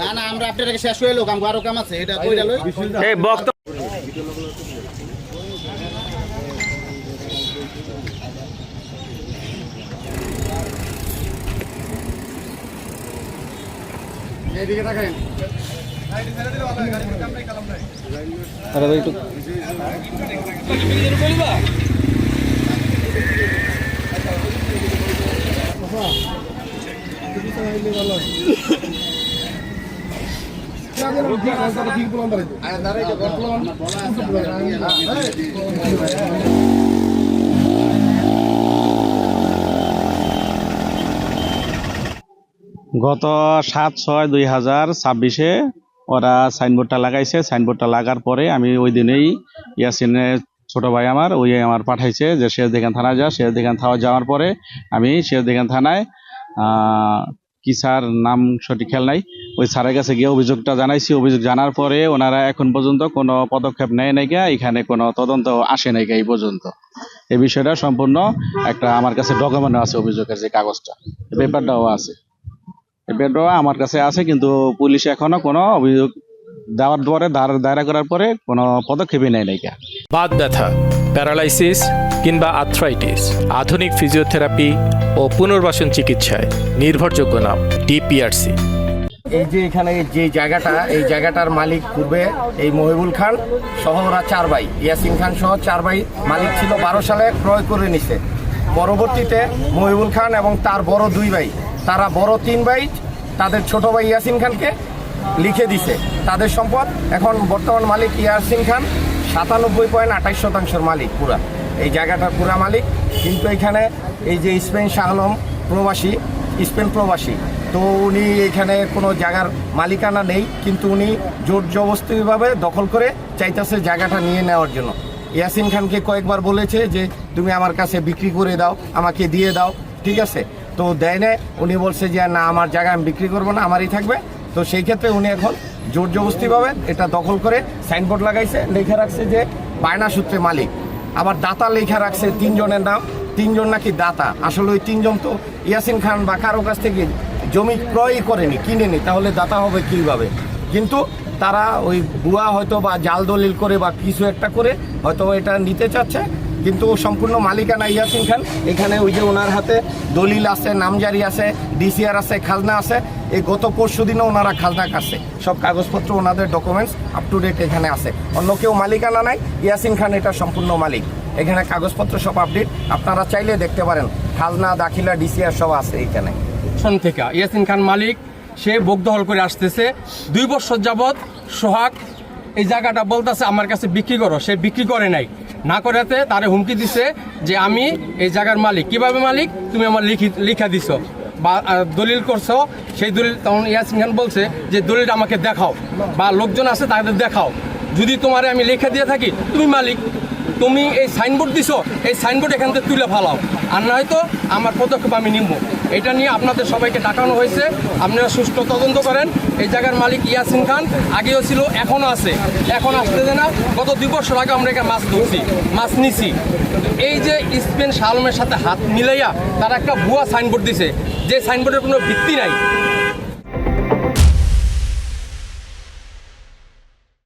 না না আমরা আপনার শেষ হয়ে লোক আরো কাম আছে এটা কইরা লই এই বক্তব্য এদিকে তাকান আরে ভাই একটু গত 7/6/2026 ওরা সাইনবোর্ডটা লাগাইছে। সাইনবোর্ডটা লাগার পরে আমি ওই দিনেই ইয়াসিনের ছোট ভাই আমার পাঠাইছে যে সিরাজদিখান থানায় যা। সিরাজদিখান থানা যাওয়ার পরে আমি সিরাজদিখান থানায় কি স্যার নাম সঠিক খেয়াল নাই, ওই স্যারের কাছে গিয়ে অভিযোগটা জানাইছি। অভিযোগ জানার পরে ওনারা এখন পর্যন্ত কোনো পদক্ষেপ নেয় নাই, এখানে কোনো তদন্ত আসে নাই এই পর্যন্ত। এই বিষয়টা সম্পূর্ণ একটা আমার কাছে ডকুমেন্ট আছে, অভিযোগের যে কাগজটা, পেপারটাও আছে, পেপারটাও আমার কাছে আছে, কিন্তু পুলিশ এখনো কোনো অভিযোগ দেওয়ার পরে দায়রা করার পরে কোনো পদক্ষেপই নেয় নাই। বাত ব্যথা, প্যারালাইসিস কিংবা আর্থ্রাইটিস, আধুনিক ফিজিওথেরাপি ও পুনর্বাসন চিকিৎসায় নির্ভরযোগ্য নাম ডিপিআরসি। এই যে এখানে যে জায়গাটা, এই জায়গাটার মালিক পূর্বে এই মহিবুল খান সহ ওরা 4 ভাই, ইয়াসিন খান সহ 4 ভাই মালিক ছিল। 12 সালে ক্রয় করে নিছে। পরবর্তীতে মহিবুল খান এবং তার বড় 2 ভাই, তারা বড় 3 ভাই তাদের ছোট ভাই ইয়াসিন খানকে লিখে দিছে তাদের সম্পদ। এখন বর্তমান মালিক ইয়াসিন খান 97.28% মালিক, পুরা এই জায়গাটার পুরা মালিক। কিন্তু এখানে এই যে স্পেন শাহ আলম প্রবাসী, স্পেন প্রবাসী, তো উনি এখানে কোনো জায়গার মালিকানা নেই, কিন্তু উনি জোর জবরদস্তিভাবে দখল করে চাইতেছে জায়গাটা নিয়ে নেওয়ার জন্য। ইয়াসিন খানকে কয়েকবার বলেছে যে তুমি আমার কাছে বিক্রি করে দাও, আমাকে দিয়ে দাও, ঠিক আছে, তো দেয় না। উনি বলছে যে না, আমার জায়গা আমি বিক্রি করবো না, আমারই থাকবে। তো সেই ক্ষেত্রে উনি এখন জোর জবরদস্তিভাবে এটা দখল করে সাইনবোর্ড লাগাইছে, লেখা রাখছে যে বায়না সূত্রে মালিক। আবার দাতা লেখা রাখছে 3 জনের নাম, 3 জন নাকি দাতা। আসলে ওই 3 জন তো ইয়াসিন খান বা কারো কাছ থেকে জমি ক্রয়ই করেনি, কিনেনি, তাহলে দাতা হবে কীভাবে? কিন্তু তারা ওই ভুয়া হয়তো বা জাল দলিল করে বা কিছু একটা করে হয়তো এটা নিতে চাচ্ছে, কিন্তু সম্পূর্ণ মালিকানা ইয়াসিন খান। এখানে ওই যে ওনার হাতে দলিল আছে, নামজারি আছে, ডিসিআর আছে, খাজনা আছে। এই গত 25 দিনও ওনারা খাজনা কাটছে, সব কাগজপত্র ওনাদের ডকুমেন্টস আপ টু ডেট এখানে আছে। অন্য কেউ মালিকানা নাই, ইয়াসিন খান এটা সম্পূর্ণ মালিক। এখানে কাগজপত্র সব আপডেট, আপনারা চাইলে দেখতে পারেন, খাজনা, দাখিলা, ডিসিআর সব আছে এখানে। থেকে ইয়াসিন খান মালিক, সে ভোগ দখল করে আসতেছে 2 বছর যাবৎ। সোহাগ এই জায়গাটা বলতেছে আমার কাছে বিক্রি করো, সে বিক্রি করে নাই। না করাতে তারে হুমকি দিছে যে আমি এই জায়গার মালিক। কিভাবে মালিক? তুমি আমার লিখা দিছো বা দলিল করছো, সেই দলিল। তখন ইয়াসিন খান বলছে যে দলিলটা আমাকে দেখাও, বা লোকজন আছে তাদের দেখাও। যদি তোমারে আমি লেখা দিয়ে থাকি, তুমি মালিক, তুমি এই সাইনবোর্ড দিছো, এই সাইনবোর্ড এখান থেকে তুলে ফেলাও, আর না হয়তো আমার পদক্ষেপ আমি নিব। এটা নিয়ে আপনাদের সবাইকে ডাকানো হয়েছে, আপনারা সুষ্ঠু তদন্ত করেন। এই জায়গার মালিক ইয়াসিন খান আগেও ছিল, এখনও আছে, এখন আসতেছে না। গত 2 বছর আগে আমরা এখানে মাছ ধরছি, মাছ নিছি। এই যে স্পেন শাহ আলমের সাথে হাত মিলাইয়া তারা একটা ভুয়া সাইনবোর্ড দিছে, যে সাইনবোর্ডের কোনো ভিত্তি নাই।